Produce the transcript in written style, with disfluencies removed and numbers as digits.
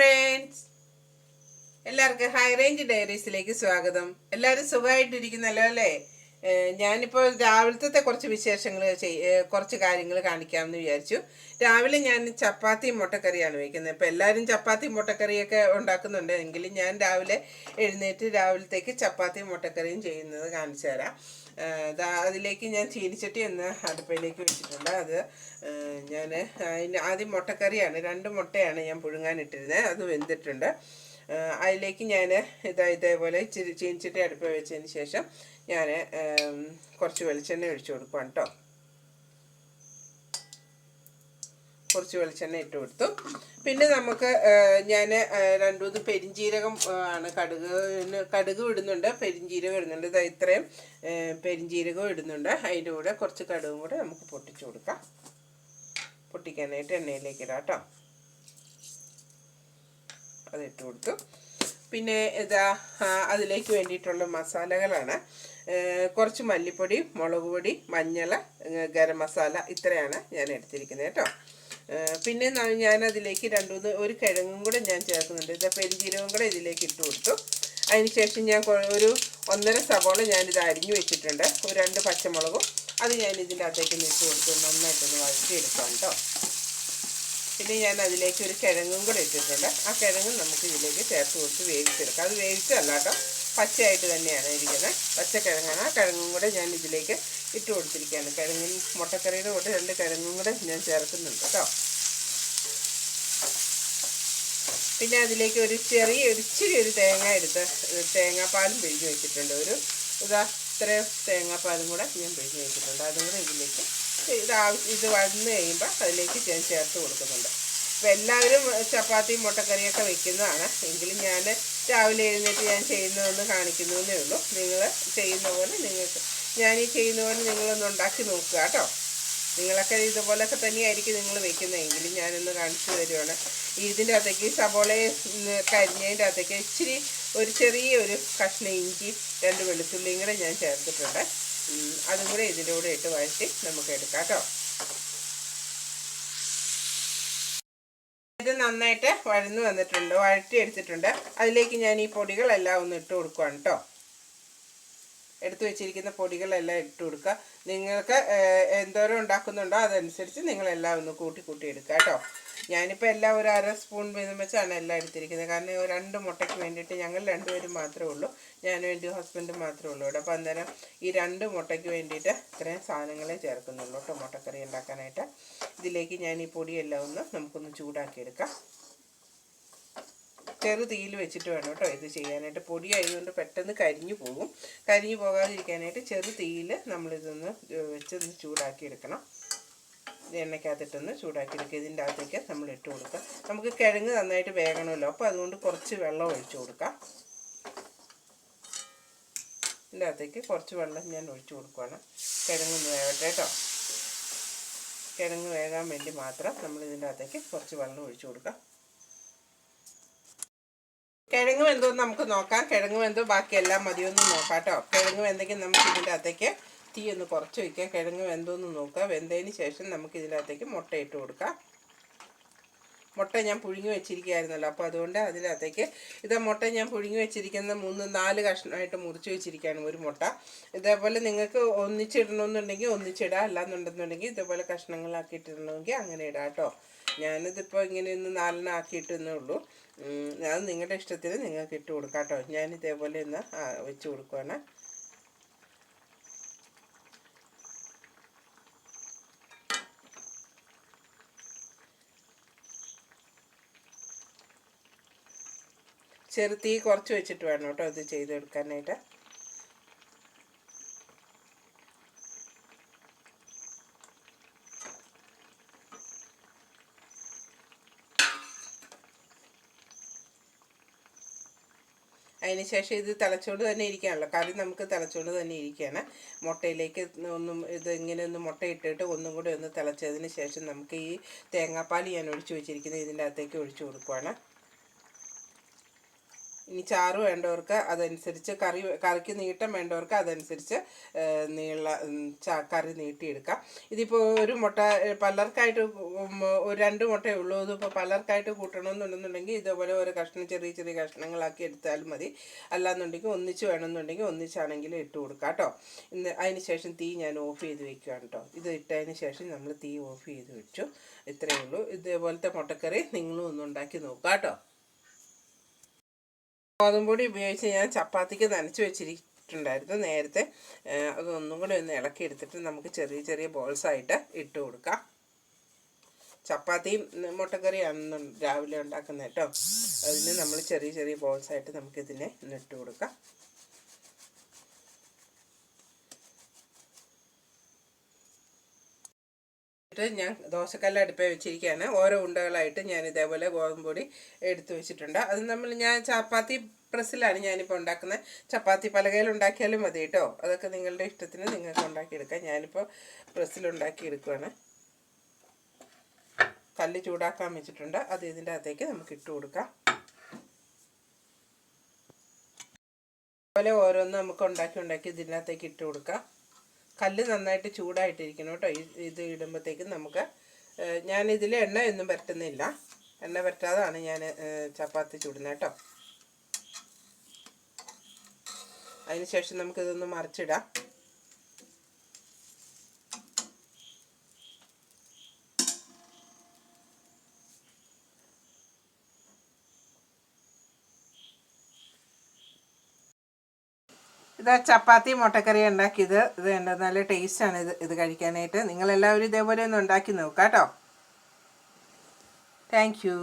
Friends, എല്ലാവർക്കും high range ഡയറീസിലേക്ക് സ്വാഗതം. എല്ലാവരും സുഖമായിട്ടിരിക്കുന്നല്ലോ അല്ലേ? ഞാനിപ്പോൾ രാവിലത്തെ കുറച്ച് വിശേഷങ്ങൾ കുറച്ച് കാര്യങ്ങൾ കാണിക്കാമെന്ന് വിചാരിച്ചു. രാവിലെ ഞാൻ ചപ്പാത്തിയും മുട്ടക്കറിയാണ് വയ്ക്കുന്നത്. ഇപ്പോൾ എല്ലാവരും ചപ്പാത്തിയും മുട്ടക്കറിയൊക്കെ ഉണ്ടാക്കുന്നുണ്ട്. എങ്കിലും ഞാൻ രാവിലെ എഴുന്നേറ്റ് രാവിലത്തേക്ക് ചപ്പാത്തിയും മുട്ടക്കറിയും ചെയ്യുന്നത് കാണിച്ചു തരാം. അതിലേക്ക് ഞാൻ ചീനിച്ചട്ടി ഒന്ന് അടുപ്പയിലേക്ക് വെച്ചിട്ടുണ്ട്. അത് ഞാൻ ആദ്യം മുട്ടക്കറിയാണ്, 2 മുട്ടയാണ് ഞാൻ പുഴുങ്ങാനിട്ടിരുന്നത്. അത് വെന്തിട്ടുണ്ട്. അതിലേക്ക് ഞാൻ ഇതേപോലെ ചീനിച്ചട്ടി അടുപ്പ് വെച്ചതിന് ശേഷം ഞാൻ കുറച്ച് വെളിച്ചെണ്ണ ഒഴിച്ചു കൊടുക്കാം കേട്ടോ. കുറച്ച് വെളിച്ചെണ്ണ ഇട്ട് കൊടുത്തു. പിന്നെ നമുക്ക് ഞാൻ 2-3 പെരിഞ്ജീരകം ആണ്, കടുക് ഇടുന്നുണ്ട്, പെരിഞ്ജീരകം ഇടുന്നുണ്ട്. ഇത്രയും പെരിഞ്ജീരകം ഇടുന്നുണ്ട്. അതിൻ്റെ കൂടെ കുറച്ച് കടുകും കൂടെ നമുക്ക് പൊട്ടിച്ചു കൊടുക്കാം. പൊട്ടിക്കാനായിട്ട് എണ്ണയിലേക്ക് ഇടാം കേട്ടോ. അതിട്ട് കൊടുത്തു. പിന്നെ അതിലേക്ക് വേണ്ടിയിട്ടുള്ള മസാലകളാണ് കുറച്ച് മല്ലിപ്പൊടി, മുളക് പൊടി, മഞ്ഞൾ, ഗരം മസാല, ഇത്രയാണ് ഞാൻ എടുത്തിരിക്കുന്നത് കേട്ടോ. പിന്നെ ഞാനതിലേക്ക് ഒരു കിഴങ്ങും കൂടെ ഞാൻ ചേർക്കുന്നുണ്ട്. പെരിഞ്ജീരകം കൂടെ ഇതിലേക്ക് ഇട്ട് കൊടുത്തു. അതിനുശേഷം ഞാൻ ഒരു 1.5 സവോള ഞാനിത് അരിഞ്ഞു വെച്ചിട്ടുണ്ട്. ഒരു 2 പച്ചമുളകും അത് ഞാൻ ഇതിൻ്റെ അകത്തേക്ക് ഇട്ട് കൊടുത്തു നന്നായിട്ടൊന്ന് വഴറ്റിയെടുക്കാം കേട്ടോ. പിന്നെ ഞാൻ അതിലേക്ക് ഒരു കിഴങ്ങും കൂടെ ഇട്ടിട്ടുണ്ട്. ആ കിഴങ്ങും നമുക്ക് ഇതിലേക്ക് ചേർത്ത് കൊടുത്ത് വേവിച്ചെടുക്കാം. അത് വേവിച്ചതല്ല കേട്ടോ, പച്ചയായിട്ട് തന്നെയാണ് ഇരിക്കുന്നത്. പച്ചക്കിഴങ്ങാണ്. ആ കിഴങ്ങും കൂടെ ഞാൻ ഇതിലേക്ക് ഇട്ട് കൊടുത്തിരിക്കുകയാണ്. കിഴങ്ങിന് മുട്ടക്കറിയുടെ കൂടെ 2 കിഴങ്ങും കൂടെ ഞാൻ ചേർക്കുന്നുണ്ട് കേട്ടോ. പിന്നെ അതിലേക്ക് ഇച്ചിരി ഒരു തേങ്ങാപ്പാലും പിഴിഞ്ഞ് വെച്ചിട്ടുണ്ട്. ഇത്രയും തേങ്ങാപ്പാലും കൂടെ ഞാൻ പിഴിഞ്ഞ് വെച്ചിട്ടുണ്ട്. അതും കൂടെ ഇതിലേക്ക് ഇത് വഴന്ന് കഴിയുമ്പോൾ അതിലേക്ക് ഞാൻ ചേർത്ത് കൊടുക്കുന്നുണ്ട്. അപ്പോൾ എല്ലാവരും ചപ്പാത്തിയും മുട്ടക്കറിയൊക്കെ വെക്കുന്നതാണ്. എങ്കിലും ഞാൻ രാവിലെ എഴുന്നേറ്റ് ഞാൻ ചെയ്യുന്നതെന്ന് കാണിക്കുന്നതേ ഉള്ളൂ. നിങ്ങൾ ചെയ്യുന്ന പോലെ ഞാനീ ചെയ്യുന്ന പോലെ നിങ്ങളൊന്ന് ഉണ്ടാക്കി നോക്കുക കേട്ടോ. നിങ്ങളൊക്കെ ഇതുപോലൊക്കെ തന്നെയായിരിക്കും നിങ്ങൾ വെക്കുന്നതെങ്കിലും ഞാനൊന്ന് കാണിച്ചു തരുവാണ്. ഇതിൻ്റെ അകത്തേക്ക് സവോളയെ കരിഞ്ഞതിൻ്റെ അകത്തേക്ക് ഒരു ചെറിയൊരു കഷ്ണം ഇഞ്ചി, 2 വെളുത്തുള്ളിയും കൂടെ ഞാൻ ചേർത്തിട്ടുണ്ട്. അതും കൂടെ ഇതിൻ്റെ കൂടെ ഇട്ട് വഴറ്റി നമുക്ക് എടുക്കാം കേട്ടോ. ഇത് നന്നായിട്ട് വഴറ്റി എടുത്തിട്ടുണ്ട്. അതിലേക്ക് ഞാൻ ഈ പൊടികളെല്ലാം ഒന്ന് ഇട്ട് കൊടുക്കുകയാണ് കേട്ടോ. എടുത്തു വെച്ചിരിക്കുന്ന പൊടികളെല്ലാം ഇട്ട് കൊടുക്കുക. നിങ്ങൾക്ക് എന്തോരം ഉണ്ടാക്കുന്നുണ്ടോ അതനുസരിച്ച് നിങ്ങളെല്ലാം ഒന്ന് കൂട്ടി എടുക്കുക കേട്ടോ. ഞാനിപ്പോൾ എല്ലാം ഒരു 1/2 സ്പൂൺ വീതം വെച്ചാണ് എല്ലാം എടുത്തിരിക്കുന്നത്. കാരണം 2 മുട്ടയ്ക്ക് വേണ്ടിയിട്ട് ഞങ്ങൾ 2 പേരും മാത്രമേ ഉള്ളൂ. ഞാനും എൻ്റെ ഹസ്ബൻഡും മാത്രമേ ഉള്ളൂ ഇവിടെ. അപ്പോൾ അന്നേരം ഈ 2 മുട്ടയ്ക്ക് വേണ്ടിയിട്ട് ഇത്രയും സാധനങ്ങളെ ചേർക്കുന്നുള്ളൂ കേട്ടോ മുട്ടക്കറി ഉണ്ടാക്കാനായിട്ട്. ഇതിലേക്ക് ഞാൻ ഈ പൊടിയെല്ലാം നമുക്കൊന്ന് ചൂടാക്കിയെടുക്കാം. ചെറു തീയിൽ വെച്ചിട്ട് വേണം കേട്ടോ ഇത് ചെയ്യാനായിട്ട്. പൊടി ആയതുകൊണ്ട് പെട്ടെന്ന് കരിഞ്ഞു പോകാതിരിക്കാനായിട്ട് ചെറു തീയിൽ നമ്മളിതൊന്ന് വെച്ചൊന്ന് ചൂടാക്കിയെടുക്കണം. എണ്ണയ്ക്കകത്തിട്ടൊന്ന് ചൂടാക്കിയെടുക്കുക. ഇതിൻ്റെ അകത്തേക്ക് നമ്മൾ ഇട്ട് കൊടുക്കുക. നമുക്ക് കിഴങ്ങ് നന്നായിട്ട് വേകണമല്ലോ, അപ്പോൾ അതുകൊണ്ട് കുറച്ച് വെള്ളം ഒഴിച്ചു കൊടുക്കാം. ഇതിൻ്റെ അകത്തേക്ക് കുറച്ച് വെള്ളം ഞാൻ ഒഴിച്ചു കൊടുക്കുകയാണ്. കിഴങ്ങൊന്ന് വേകട്ടെ കേട്ടോ. കിഴങ്ങ് വേകാൻ വേണ്ടി മാത്രം നമ്മൾ ഇതിൻ്റെ അകത്തേക്ക് കുറച്ച് വെള്ളം ഒഴിച്ചു കൊടുക്കാം. കിഴങ്ങ് വെന്തോന്ന് നമുക്ക് നോക്കാം. കിഴങ്ങ് വെന്തോ ബാക്കിയെല്ലാം മതിയൊന്നും നോക്കാം കേട്ടോ. കിഴങ്ങ് വെന്തെങ്കിൽ നമുക്ക് ഇതിൻ്റെ അകത്തേക്ക് തീ ഒന്ന് കുറച്ച് വയ്ക്കുക. കിഴങ്ങ് വെന്തോന്ന് നോക്കുക. വെന്തതിന് ശേഷം നമുക്ക് ഇതിൻ്റെ അകത്തേക്ക് മുട്ട ഇട്ട് കൊടുക്കാം. മുട്ട ഞാൻ പുഴുങ്ങി വെച്ചിരിക്കുകയായിരുന്നല്ലോ, അപ്പോൾ അതുകൊണ്ട് അതിനകത്തേക്ക് മുട്ട ഞാൻ പുഴുങ്ങി വെച്ചിരിക്കുന്ന 3-4 കഷ്ണമായിട്ട് മുറിച്ച് വെച്ചിരിക്കുകയാണ് ഒരു മുട്ട. ഇതേപോലെ നിങ്ങൾക്ക് ഒന്നിച്ചിടണമെന്നുണ്ടെങ്കിൽ ഒന്നിച്ചിടാം, അല്ലാന്നുണ്ടെന്നുണ്ടെങ്കിൽ ഇതേപോലെ കഷ്ണങ്ങളാക്കിയിട്ടിടണമെങ്കിൽ അങ്ങനെ ഇടാം കേട്ടോ. ഞാനിതിപ്പോൾ ഇങ്ങനെ 4 ആക്കിയിട്ടേ ഉള്ളൂ. അത് നിങ്ങളുടെ ഇഷ്ടത്തിന് നിങ്ങൾക്ക് ഇട്ട് കൊടുക്കാം കേട്ടോ. ഞാൻ ഇതേപോലെ വെച്ച് കൊടുക്കുകയാണ്. ചെറു തീ കുറച്ച് വെച്ചിട്ട് വേണം കേട്ടോ ഇത് ചെയ്തെടുക്കാനായിട്ട്. അതിനുശേഷം ഇത് തിളച്ചുകൊണ്ട് തന്നെ ഇരിക്കുകയാണല്ലോ, കറി നമുക്ക് തിളച്ചുകൊണ്ട് തന്നെ ഇരിക്കുകയാണ്. മുട്ടയിലേക്ക് ഇങ്ങനെ മുട്ട ഇട്ടിട്ട് ഒന്നും കൂടി ഒന്ന് തിളച്ചതിന് ശേഷം നമുക്ക് ഈ തേങ്ങാപ്പാൽ ഞാൻ ഒഴിച്ചു വെച്ചിരിക്കുന്നത് ഇതിൻ്റെ അകത്തേക്ക് ഒഴിച്ചു കൊടുക്കുകയാണ്. ഇനി ചാറ് വേണ്ടവർക്ക് അതനുസരിച്ച്, കറിക്ക് നീട്ടം വേണ്ടവർക്ക് അതനുസരിച്ച് കറി നീട്ടിയെടുക്കാം. ഇതിപ്പോൾ ഒരു മുട്ട പലർക്കായിട്ട് ഒരു 2 മുട്ടയേ ഉള്ളൂ. ഇതിപ്പോൾ പലർക്കായിട്ട് കൂട്ടണമെന്നുണ്ടെന്നുണ്ടെങ്കിൽ ഇതേപോലെ ഒരു കഷ്ണം ചെറിയ ചെറിയ കഷ്ണങ്ങളാക്കി എടുത്താലും മതി. അല്ലാന്നുണ്ടെങ്കിൽ ഒന്നിച്ച് വേണമെന്നുണ്ടെങ്കിൽ ഒന്നിച്ചാണെങ്കിലും ഇട്ട് കൊടുക്കാം കേട്ടോ. അതിന് ശേഷം തീ ഞാൻ ഓഫ് ചെയ്ത് വെക്കുകയാണ് കേട്ടോ. ഇത് ഇട്ടതിന് ശേഷം നമ്മൾ തീ ഓഫ് ചെയ്ത് വെച്ചു. ഇത്രയേ ഉള്ളൂ. ഇതേപോലത്തെ മുട്ടക്കറി നിങ്ങളും ഒന്ന് ഉണ്ടാക്കി നോക്കാം കേട്ടോ. ഗോതമ്പൊടി ഉപയോഗിച്ച് ഞാൻ ചപ്പാത്തിക്ക് നനച്ച് വെച്ചിട്ടുണ്ടായിരുന്നു നേരത്തെ. അതൊന്നും കൂടെ ഒന്ന് ഇളക്കി എടുത്തിട്ട് നമുക്ക് ചെറിയ ചെറിയ ബോൾസായിട്ട് ഇട്ട് കൊടുക്കാം. ചപ്പാത്തിയും മുട്ടക്കറിയാണ് രാവിലെ ഉണ്ടാക്കുന്നത് കേട്ടോ. അതിന് നമ്മൾ ചെറിയ ചെറിയ ബോൾസായിട്ട് നമുക്കിതിനെ ഇട്ട് കൊടുക്കാം. ഞാൻ ദോശക്കല്ല് അടുപ്പേ വെച്ചിരിക്കുകയാണ്. ഓരോ ഉണ്ടകളായിട്ട് ഞാൻ ഇതേപോലെ ഗോതമ്പൊടി എടുത്തു വെച്ചിട്ടുണ്ട്. അത് ഞാൻ ചപ്പാത്തി പ്രസ്സിലാണ് ഞാനിപ്പോൾ ഉണ്ടാക്കുന്നത്. ചപ്പാത്തി പലകയിൽ ഉണ്ടാക്കിയാലും മതി കേട്ടോ. അതൊക്കെ നിങ്ങളുടെ ഇഷ്ടത്തിന് നിങ്ങൾക്ക് ഉണ്ടാക്കിയെടുക്കാം. ഞാനിപ്പോൾ പ്രസ്സിലുണ്ടാക്കി എടുക്കുകയാണ്. കല്ല് ചൂടാക്കാൻ വെച്ചിട്ടുണ്ട്. അത് ഇതിൻ്റെ അകത്തേക്ക് നമുക്ക് ഇട്ട് കൊടുക്കാം. അതുപോലെ ഓരോന്ന് നമുക്ക് ഉണ്ടാക്കി ഇതിനകത്തേക്ക് ഇട്ട് കൊടുക്കാം. കല്ല് നന്നായിട്ട് ചൂടായിട്ടിരിക്കണം കേട്ടോ. ഇത് ഇടുമ്പോഴത്തേക്കും നമുക്ക്, ഞാനിതിൽ എണ്ണയൊന്നും പരട്ടുന്നില്ല. എണ്ണ പരട്ടാതാണ് ഞാൻ ചപ്പാത്തി ചുടുന്നത് കേട്ടോ. അതിന് ശേഷം നമുക്കിതൊന്ന് മറിച്ചിടാം. ഇതാ ചപ്പാത്തി മുട്ടക്കറി ഉണ്ടാക്കിയത്. ഇത് കണ്ടോ, നല്ല ടേസ്റ്റാണ് ഇത് കഴിക്കാനായിട്ട്. നിങ്ങളെല്ലാവരും ഇതേപോലെ ഒന്ന് ഉണ്ടാക്കി നോക്കാം കേട്ടോ. Thank you.